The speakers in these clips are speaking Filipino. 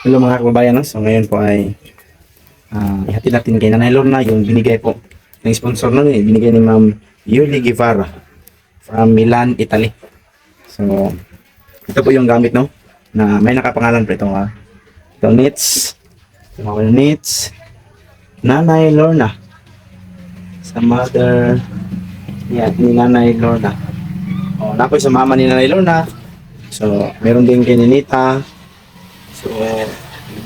Hello mga kababayan, no? So ngayon po ay ihatid natin kay Nanay Lorna yung binigay po ng sponsor nun, binigay ni Ma'am Yuli Guevara from Milan, Italy. So ito po yung gamit, no, na may nakapangalan po ito, ito knits, mga knits Nanay Lorna sa mother ni Nanay Lorna. Napoy sa mama ni Nanay Lorna. So meron din kay Ninita. So,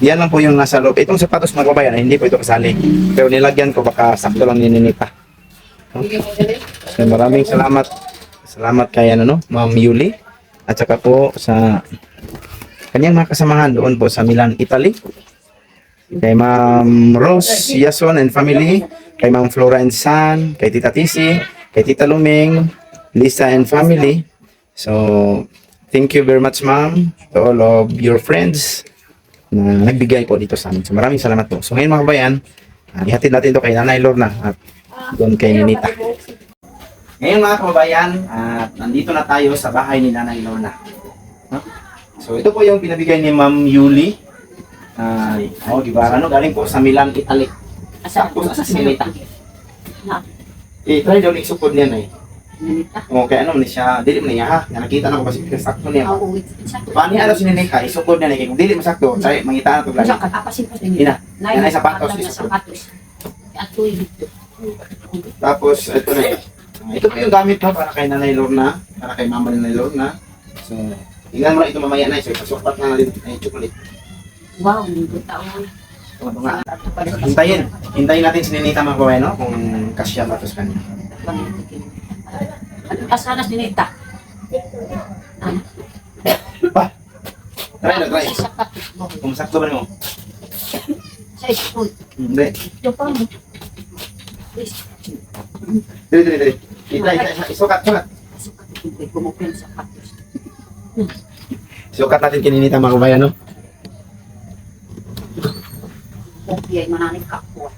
yan lang po yung nasa loob. Itong sapatos mga kababayan, hindi po ito kasali. Pero nilagyan ko, baka sakto lang ni Ninita. So, maraming salamat. Salamat kay Ma'am Yuli. At saka po sa kanyang mga kasamahan doon po sa Milan, Italy. Kay Ma'am Rose Yason and family. Kay Ma'am Flora and San. Kay Tita Tisi. Kay Tita Luming. Lisa and family. So, thank you very much, ma'am, to all of your friends na nagbigay po dito sa amin. So maraming salamat po. So ngayon mga kabayan, ihatid natin ito kay Nanay Lorna at doon kay Ninita. Ngayon mga kababayan, nandito na tayo sa bahay ni Nanay Lorna. So ito po yung pinabigay ni Ma'am Yuli. Guevara, galing po sa Milan, Italy. Sakto sa Ninita. Try daw iksupod niya na kaya ni siya, dili mo niya ha, nakita na ko kasi sakto niya. Paano niya si Ninita, isukod niya kung dili mo sakto, say mangita na to lagi. Ina, yan ay sapatos. Tapos, ito na yun. Ito po yung gamit mo para kay Nanay Lorna, para kay Mama ni Nanay Lorna. So, tingnan mo lang ito mamaya na, so ipasukat na natin ay chocolate. Wow, hindi taon. Hintayin natin si Ninita mga kawain, no? Kung kasya tapos kanya. Asanas Ninita. Pa! Try. Kung sakto ba mo? Sa school. Hindi. Ito pa mo. Dili. Isukat. Kumupin sa patos. Sukat natin kininita mga kabayan, no? Okay, mananig ka po.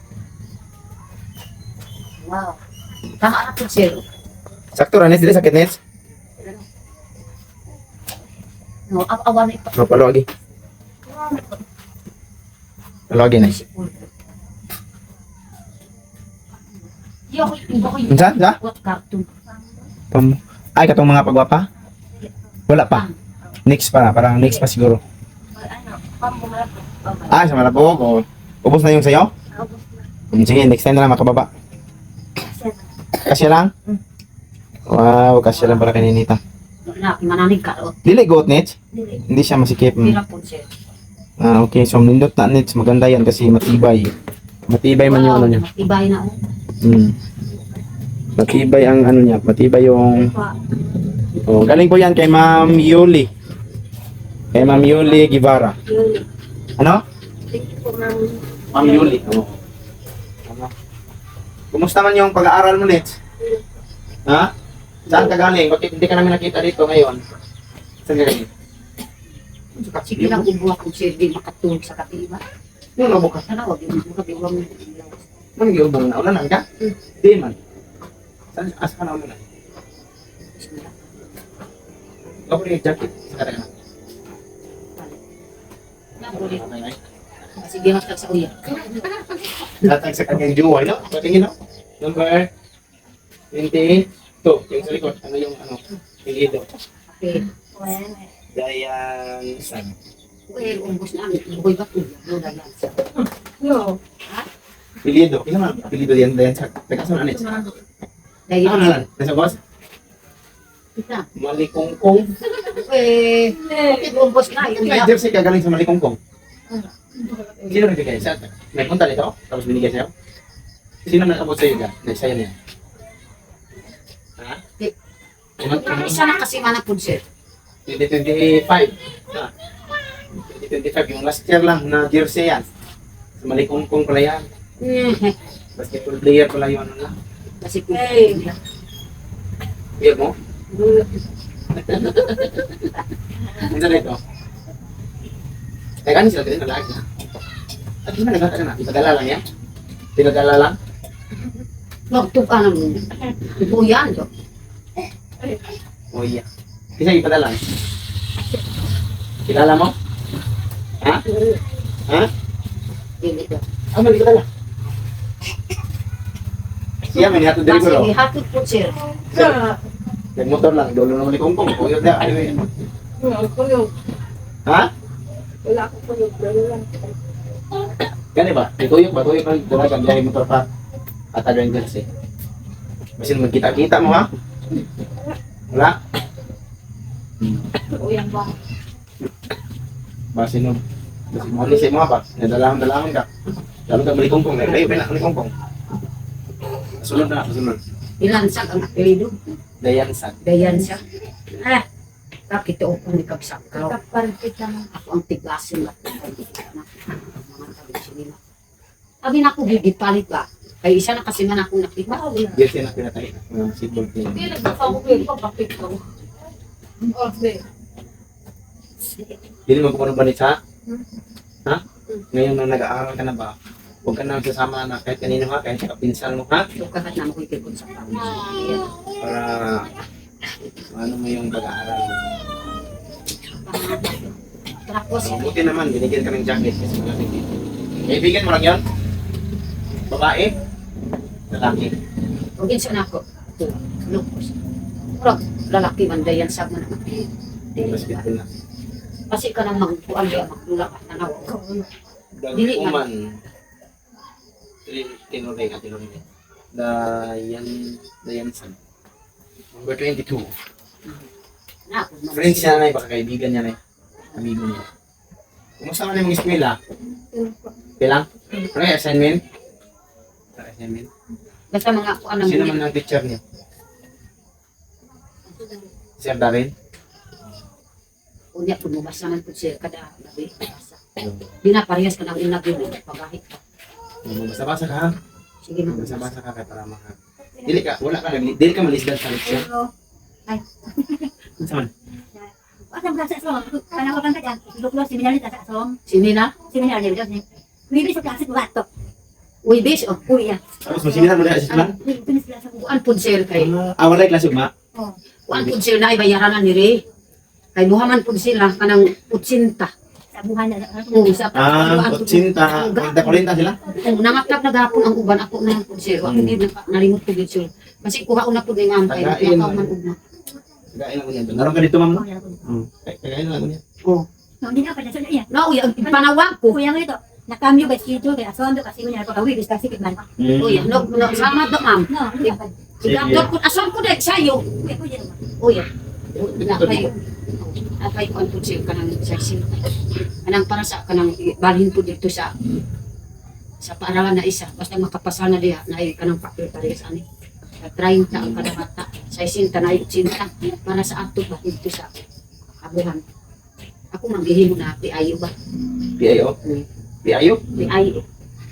Wow. Tama na po, sir. Sakto ranis, dili sakit nets. No, awan ito. Palo lagi. Palo lagi na. Unsa? Cartoon. Ay, katong mga pagwapa? Wala pa. Next pa, parang next pa siguro. Sa Malabog. Ubos na yung sayo? Sige, next time na lang makababa. Kasya lang? Wow, kasya lang para kay Ninita. Mananig ka. Dili goat nets? Hindi siya masikip. Pira po, sir. Okay. So, nindot na nets. Maganda yan kasi matibay. Matibay man yung ano niya. Matibay na. Matibay ang ano niya. Matibay yung... galing po yan kay Ma'am Yuli. Kay Ma'am Yuli Guevara. Ano? Thank you po, ma'am. Ma'am Yuli. Kumusta man yung pag-aaral mo, Nets? Ha? Saan ka galing? Bakit hindi ka namin nakita dito ngayon? Saan ka galing? Sige lang kung buwak kong sir, di makatulog sa katiba. Yung nabukas. Sana wag yung buka, di wag mo. Nang yung na ulan ka? Di man. Saan asa ka na ulan? Labo yung jacket. Saka na. Sige, mas sa uya. Datang sa kanyang juway, no? Patingin, no? Number 22. Yung sa likod. Ano yung pilido? Okay. Dayan San. Well, umbos na. Bukoy ba ito? No. Ha? Pilido. Kaya naman, pilido yan. Dayan San. Teka, saan anit? Dahil Ano nalan? Nasa boss? kita. Malikongkong. Okay, umbos na. May jersey ka galing sa Malikongkong. Sino nagbigay? Saan? May punta dito? Tapos binigay sa'yo? Sino nag-abot sa'yo dyan? Sa'yo niya? Ha? Isa na kasi mana po, sir. 2025. 2025. Yung last year lang na jersey yan. Sa Malikongkong pala yan. Basketball player pala yung ano lang. Kasi po. Beer mo? Ano na ito? Teka, sila din nalagi na. At di ba nagkata na? Ipadala lang yan? Pinadala lang? Nagtug ka naman. Buyan, do. Oh iya. Bisa ipadala. Kilala mo? Ha? Ha? Dili ka. Ah, mali ka dala. Siya, may hatod dali ko, Kasi no? ihatod po, sir. Nagmotor lang, dulo na mali kongkong. Kung yun na, ano yun? Ha? Wala ko po yung lang. Gani ba? Tuyok ba? Tuyok lang, dala kang biyahe motor pa. At Rangers eh. Masin magkita-kita mo ha? Wala? Uyang ba? Basin mo. Basin mo, nisip mo ba? Nadalaman ka. Lalo ka mali kongkong. Ay, pina, mali kongkong. Sunod na, sunod. Ilansag ang apelido. Dayan Sad. Dayan siya. Ah, bakit ito ang nikabsak ka? Ako ang tigasin lang. Mga tabi nila. Sabi na ako, gigipalit ba? Kaya isa na kasi man akong nakita. Yes, yan ang pinatay. Seatbelt niya. Hindi, nagpapakupin ko, bakit ko? Hindi mo kung ano ba ni sa? Ha? Ngayon na nag-aaral ka na ba? Huwag ka na sasama na kahit kanino ha, kahit kapinsan mo ha? So, kakat na ako ikikot sa kami. Para ano mo yung pag-aaral mo. Tapos, Buti naman, binigyan ka ng jacket kasi malamig dito. Kaibigan mo lang yun? Babae? Lalaki? huwag siya na ako. Lupos. Pero, lalaki man, dayan sa man. Basketball na. Kasi ka nang magpuan, di magdula ka na ako. Dili man. Daguman. Tinuloy ka, tinuloy. Dayan San. Number 22. Na ako. Friends niya na baka kaibigan niya na amigo niya. Kumusta ka na yung eskwela? Kailang? Ano yung assignment? Assignment? Basta mga kuan na Sino man ang teacher niya? Sir Darin? unya po mo basta man po siya kada gabi. Di na parehas ka ng inag yun. Pagahit ka. Basta-basa ka ha? Sige mo. Basta-basa ka kaya para maka... Dili ka, wala ka, dili ka malisdan sa leksyon. Saan? Asam sa asom, kana ko kan ka dyan, luklo seminar sa asom, Sini na? seminar niya dyan. Bibi sa klase ko bato. Uy, bis. Oh. Uy ya. Tapos masinihan mo na sa lang? Tunis sila sa buwan. Kuan po siya kay. Wala yung klase ugma? Oh. Kuan po siya na ibayaran na nire. Kay buhaman po sila kanang utsinta. Sa buwan na. Sa Kutsinta. Kulinta sila? Nangaklap na gapon ang uban ako na po siya. Ako hindi nalimot ko dito. Kasi kuha na po ni ma'am kay Tagain. nakaw man ugma. Kagain lang ko niya. Naroon ka dito, ma'am? no? Kagain lang ko niya. Oh. No, hindi na pa sa iya. Na uy, ang panawag ko. Kuya mo ito. Nakamyo ba schedule kay asom do kasi kunya ko kawi bis kasi kitman. Uy, no, sama do ma'am. No, hindi pa. Sigaptor ko asam ko dahil sa'yo. Kuya mo. Uy, napay. Napay ko ang siya kanang sa'yo. Kanang para sa kanang balhin po dito sa paaralan na isa. Basta makapasa na diha na kanang papel parehas ani. 30 ang kada bata. Sa isinta na 80 para sa ato ba dito sa abuhan. Ako manghihimo na PIO ba? PIO? PIO? PIO.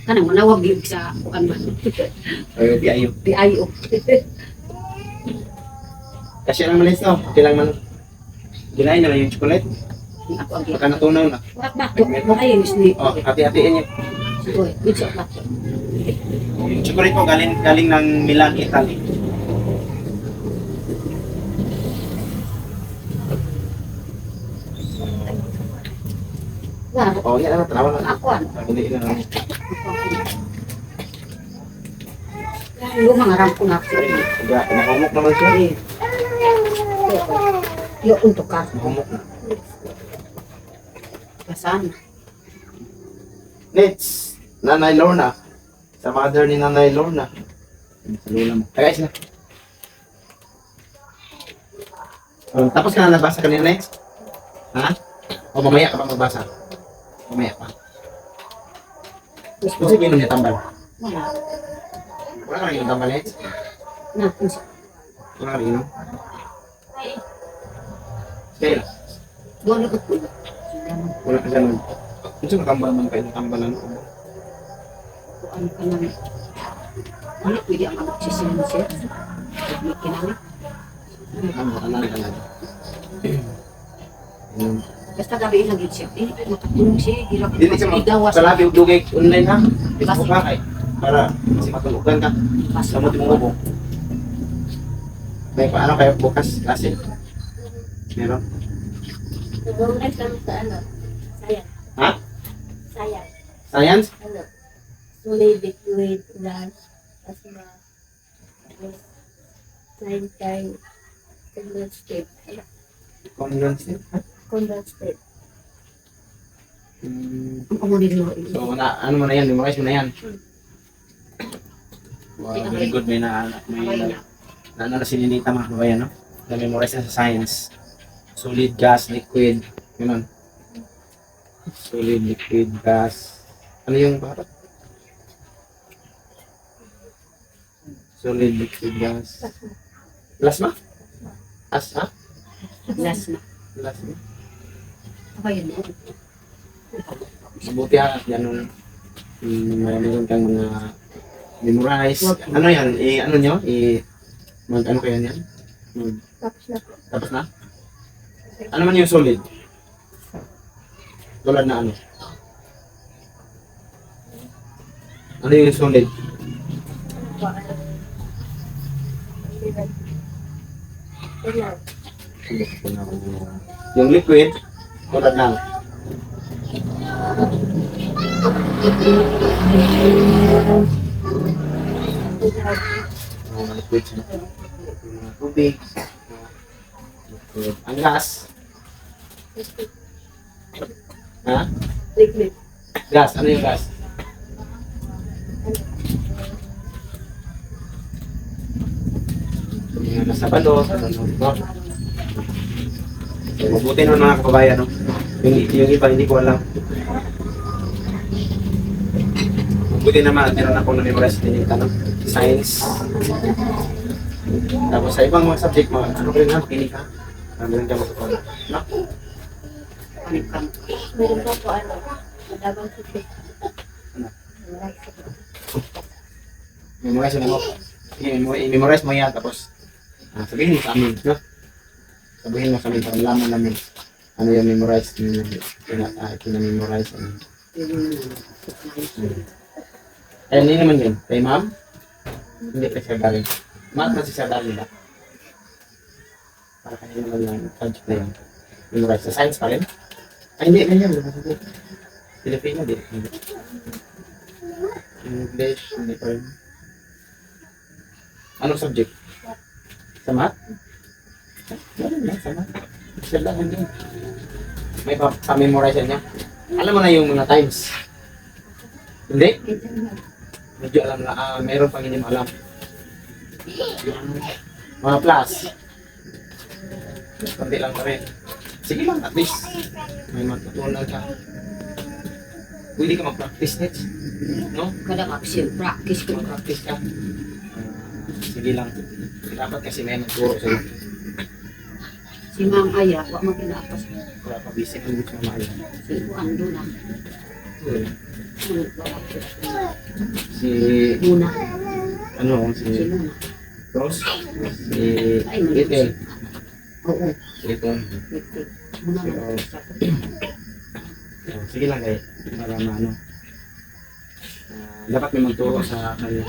Kanang manawag yun sa kuan ba? PIO. PIO. Kasi lang malis no? Okay lang man. Ginain na lang yung chocolate. Ako ang Baka natunaw na. Wak ba? Ay, ni. Oh, hati-hatiin niyo. Uy, bitso ba? Yung chocolate mo galing ng Milan, Italy. Wala. Oh, yan na, tanawan na. Ako an. Hindi na lang. Lumang aram ko na ako. Nahumok naman siya. Yo untuk ka. Nahumok na. Kasan? Nets, Nanay Lorna. Sa mother ni Nanay Lorna. Sa lula mo. Tagay sila. Tapos ka na nabasa kanina, Nets? Ha? O mamaya ka pa magbasa? Mamaya pa. Gusto ginom niya tambal. Wala. Wala ka nang inom tambal, Nets? Na, unsa? Wala ka nang inom? Kaya, Wala ko po. wala ka dyan. Gusto ka tambal man kayo ng tambalan ko. Kuan ka nang. Ano pwede ang magsisinan siya? May kinamit. Anan. Basta gabi lagi siya. Makatulong siya. Hirap Dili ka igawas. salabi og dugay online ha. Facebook ka kay para kasi matulugan ka. Sa mo timubo. May paano kayo bukas klase? Meron? Kung next lang sa ano. Saya. Ha? Science? Ano? Solid, liquid, gas, plasma, tapos time, condensed state. Ano? Condensate? Condensed state. Ang kumuli mo. So, ano mo na yan, memorize mo na yan. Wow, very good. May na si Ninita mga kabayan, no? Na-memorize na sa science. Solid, gas, liquid. Ganun. Solid, liquid, gas. Ano yung bakit? Solid, liquid, gas. Plasma? Ha? Last na. Plasma? Okay yun. Mabuti ha, yan meron kang mga memorize. Ano yan? Ano nyo? Ano kaya yan? Tapos na po. Tapos na? Ano man yung solid? Tulad na ano? Ano yung solid? Yung liquid, tulad na. Mga liquid siya. Mga tubig. Ang gas. Ha? Liquid. Gas. Ano yung gas? Yung nasa balot. No? So, mabuti nun mga kababayan. No? Yung iba hindi ko alam. Mabuti naman. Meron ako na-memorize din yung tanong. Science. Tapos sa ibang mga subject mo, ano rin na, makinig ka. Meron ka matutunan. No? Meron po po ano, madabang sipit. Ano? Memorize Memorize ko. mo mo. Sige, memorize mo yan. Tapos, sabihin mo sa amin. No? Sabihin mo sa amin para malaman namin ano yung memorize pinamemorize. Eh, hindi naman yun. Kay ma'am? Hindi pa siya galing. Math na siya galing ba? Para kanina naman yung subject na yun. Memorize. Sa science pa rin? Ay, hindi. Ganyan. Filipino, di. Hindi. English, hindi pa rin. Anong subject? Sa math? Ganun lang, sa math. Siya lang yun. May pa-memorize niya. Alam mo na yung mga times. Hindi? Medyo alam na, mayroon pang hindi mo alam. Mga plus. Kundi lang pa rin. Sige lang, at least. May matutunan ka. Pwede ka mag-practice next. No? Kada kapsil, practice ko. Mag-practice ka. Sige lang. Dapat kasi may nagturo sa'yo. Si Mang Aya, wak magkinapas. Wala pa busy kung gusto mo maya. Si Ando na. Si, Muna. ano, Si si Muna. Cross. Si Ay, Little. Oo. Little. Muna na. Sige lang kayo. Para maano. Dapat may magturo sa kanya.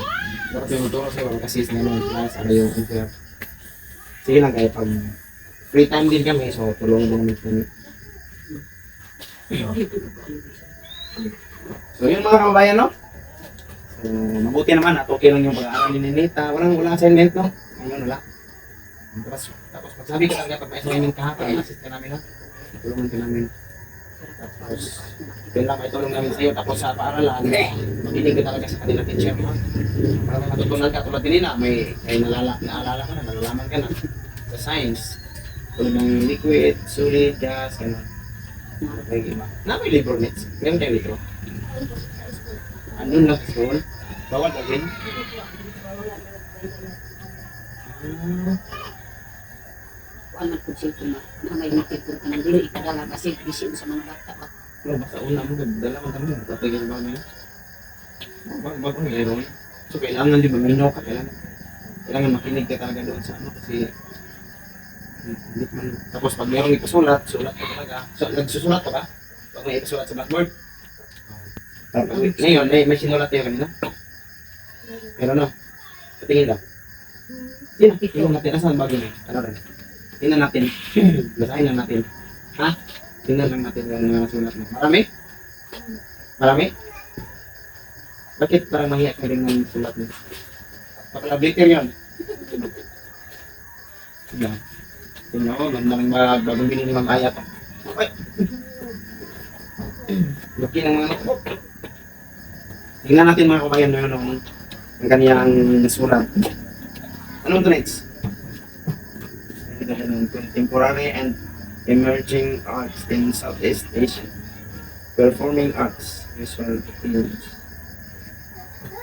Dapat may magturo sa iyo kasi na yung class, ano yung inter. Sige lang kayo pag free time din kami, so tulungan din namin kami. So yun mga kababayan, no? So mabuti naman at okay lang yung pag-aaral ni Ninita. Walang assignment, no? Ngayon wala. Tapos magsabi ka talaga pag may assignment ka, pag-assist ka namin, ha? Tulungan ka namin. Tapos yun lang may tulong namin sa iyo. Tapos sa paaralan, makinig ka talaga sa kanila teacher, ha? Para may matutunan ka tulad din nila, may naalala ka na, nalalaman ka na sa science. Tulad ng liquid, solid, gas, gano'n. May iba. May labor nets. Meron kayo dito. Andun lang sa school. Bawal ka din. Ano po siya ito na may natipon ka ng dili ikadala kasi bisin sa mga bata ba. Basta una mo, dala mo kami. Tatagyan ba niya? Bagong meron. So kailangan di ba, may ka. Kailangan makinig ka talaga doon sa ano kasi hindi man. Tapos pag mayroong ipasulat, sulat ka talaga. So, nagsusulat ka ba? Pag may ipasulat sa blackboard? Ngayon, may sinulat kayo kanina? Pero no? Patingin lang. Tingnan natin. Asan bago na? Ano rin? Tingnan natin. Basahin lang natin. Ha? Tingnan lang natin yung mga sulat mo. Marami? Marami? Bakit parang mahiya ka rin ng sulat niya? Pakalablater yan. Yan. Tingnan ko, ganda ng bagong bili ni Ma'am Ayat. Ay! Laki ng mga notebook. Tingnan natin mga kabayan no, ang kaniyang sulat. Ano ito next? Contemporary and emerging arts in Southeast Asia. Performing arts, visual films.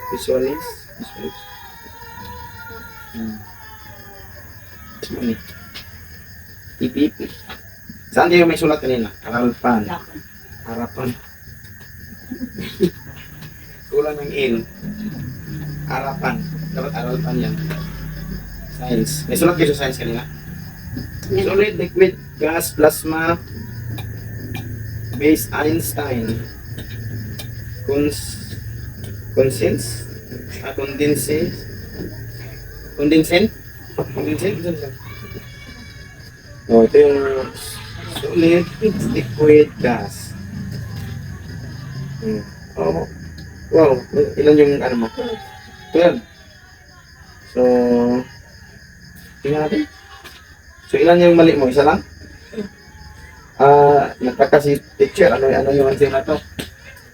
Visualist. TPP. Saan kayo may sulat kanina? Harapan. Harapan. Kulang ng il. Harapan. Dapat harapan yan. Science. May sulat kayo sa science kanina? Solid, liquid, gas, plasma, base Einstein. Condense? Condensate? Oh, ito yung solid, liquid, gas. Oh, wow, ilan yung ano mo? 12. So, tingnan natin. So, ilan yung mali mo? Isa lang? Nagtaka si teacher. Ano yung answer na to?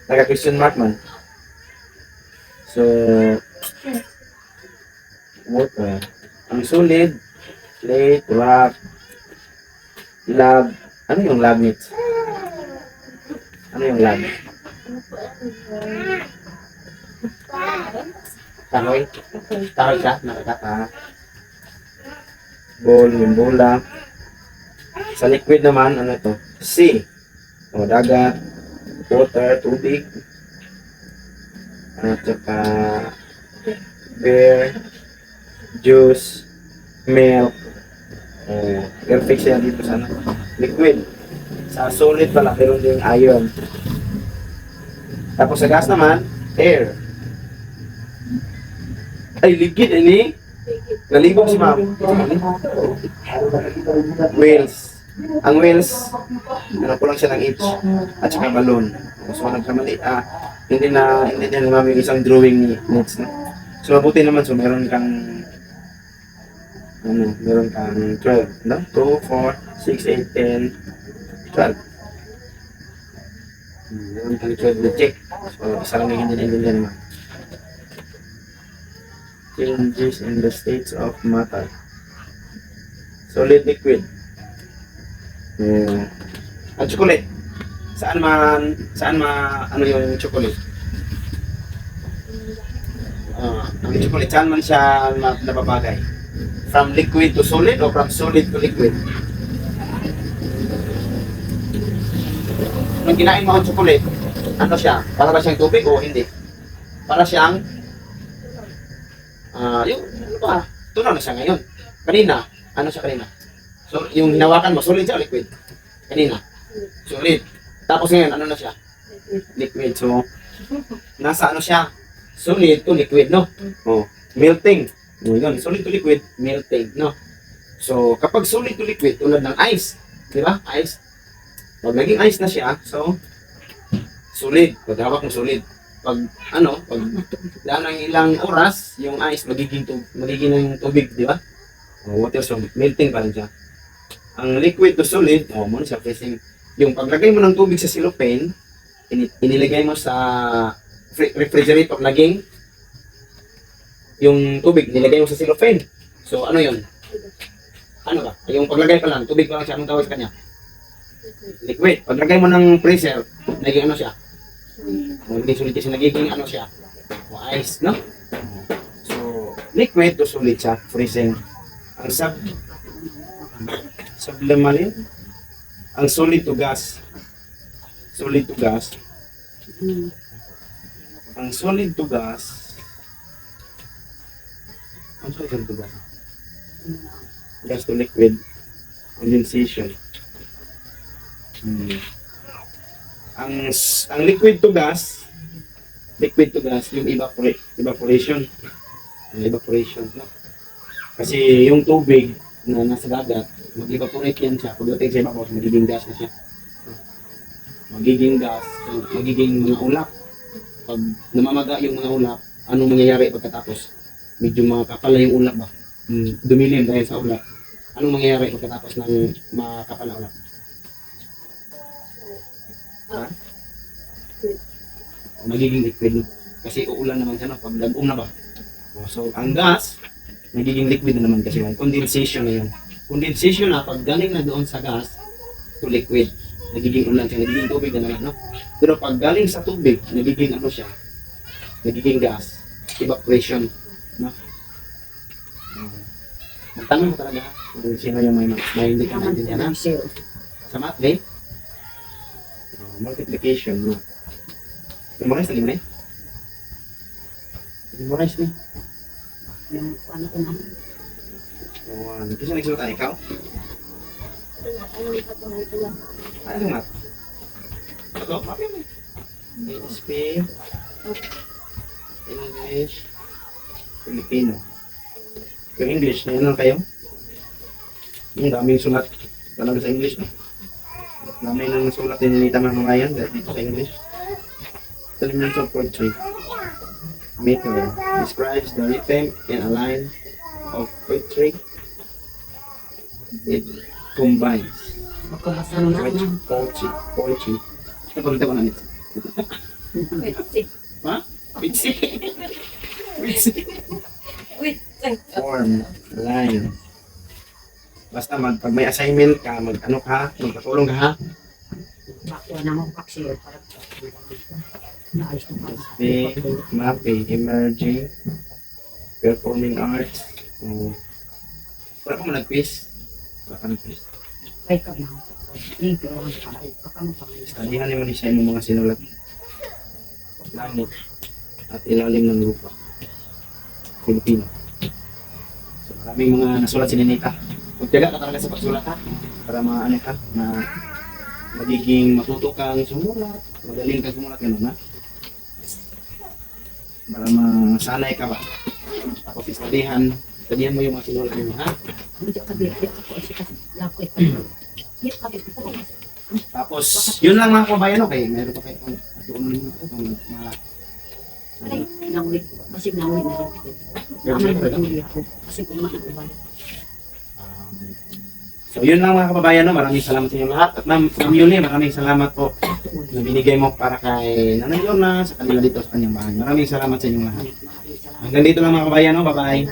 Naka-question mark man. So, water. Ang solid, plate, rock, lab. Ano yung lab needs? Ano yung lab? Kahoy? Kahoy ka? Nakakata. Ball, yung bola. Sa liquid naman, ano to? C. O, dagat, water, tubig. At saka beer, juice, milk. Perfect siya dito sa ano? Liquid. Sa solid pala, meron din iron. Tapos sa gas naman, air. Ay, liquid ini. Nalibog si ma'am. Whales. Ang whales, ano ko lang siya ng H at saka balloon. So nagkamali, hindi din ma'am yung isang drawing ni Nets, no? So mabuti naman, so meron kang 12, no? 2, 4, 6, 8, 10, 12. Meron kang 12 na check. So isa lang yung hindi naintindihan naman. Changes in the states of matter. Solid, liquid. Ang chocolate. Saan ano yung chocolate? Ang chocolate, saan man siya nababagay? From liquid to solid o from solid to liquid? Nung kinain mo ang chocolate, ano siya? Para ba siyang tubig o hindi? Para siyang yung ano ba? Tunaw na siya ngayon. Kanina, ano siya kanina? So, yung hinawakan mo, solid siya o liquid? Kanina, solid. Tapos ngayon, ano na siya? Liquid. So, nasa ano siya? Solid to liquid, no? Oh, melting. Yun, solid to liquid, melting, no? So, kapag solid to liquid, tulad ng ice, di ba? Ice. Pag naging ice na siya, so, solid. Pag hawak mo solid. Pag daan ng ilang oras, yung ice magiging ng tubig, di ba? Water, so melting pa rin siya. Ang liquid to solid, muna siya freezing. Yung paglagay mo ng tubig sa cellophane, inilagay mo sa refrigerator, naging yung tubig, nilagay mo sa cellophane. So ano yun? Ano ba? Yung paglagay pa lang, tubig pa lang siya, anong tawag sa kanya? Liquid. Paglagay mo ng freezer, naging ano siya? Hindi solid kasi nagiging ano siya? Ice, no? So, liquid to solid siya, freezing. Ang subliminal, ang solid to gas. Solid to gas. Ang solid to gas. Ang solid to gas. Gas to liquid. Condensation. Ang liquid to gas, yung evaporation. Evaporation, no? Kasi yung tubig na nasa dagat, mag-evaporate yan siya. Pagdating sa ibabaw, magiging gas na siya. Magiging gas, so magiging mga ulap. pag namamaga yung mga ulap, anong mangyayari pagkatapos? Medyo makakapal na yung ulap ba? Dumilim dahil sa ulap. Anong mangyayari pagkatapos ng makakapal na ulap? Ha? Magiging liquid, no? Kasi uulan naman siya, no? Pag nag-um na ba? So, ang gas, nagiging liquid na naman kasi yun. Condensation na yun. Condensation na, pag galing na doon sa gas to liquid, nagiging ulan siya, nagiging tubig na naman, no? Pero pag galing sa tubig, nagiging ano siya, nagiging gas, evaporation, no? Magtanong mo talaga kung sino yung may hindi ka naintindihan, ha? Sa math, eh? Multiplication, no? Memorize na rin, memorize ni. Yung ano ko na. Kasi nagsulat ikaw? Ano nga? Ito, mapin mo. ASP, English, Filipino. Yung English, na yun lang kayo? Yung daming sulat talaga sa English, no? Dami nang sulat din ni Tamang mga yan dito sa English. Elements of poetry. Meter describes the rhythm and a line of poetry. It combines Magkabasa na poetry. Napagkita ko na nito. Ha? Poetry. Form, line. Basta pag may assignment ka, magpatulong ka, ha? Bakuha na mo kaksi. Naayos na Mapping, emerging, performing arts. Wala ka mo nag-quiz? Wala ka nag-quiz? Ay ka na. Hindi ko lang kakain. Kakamukha. Studihan naman isa yung mga sinulat. Langit at ilalim ng lupa. Filipino. So maraming mga nasulat si Ninita. Magtiyaga ka talaga sa pagsulat, ha? Para maano ka, na magiging matuto kang sumulat. Magaling kang sumulat, gano'n, ha? Para masanay ka ba? Tapos studihan mo yung mga sinulat mo, ha? Hindi ka biyak. Lakoy pa. Tapos, yun lang mga kabayan, okay? Meron pa kayo kung atuunan mo ako kung mga... Ay, naulit ko. Kasi naulit na rin. Aman ko yung ako. Kasi kumain ko ba? So, yun lang mga kababayan, no? Maraming salamat sa inyo lahat. At Ma'am Yuli, maraming salamat po na binigay mo para kay Nanay Lorna sa kanila dito sa kanyang bahay. Maraming salamat sa inyong lahat. Hanggang dito lang mga kababayan, no? Bye-bye.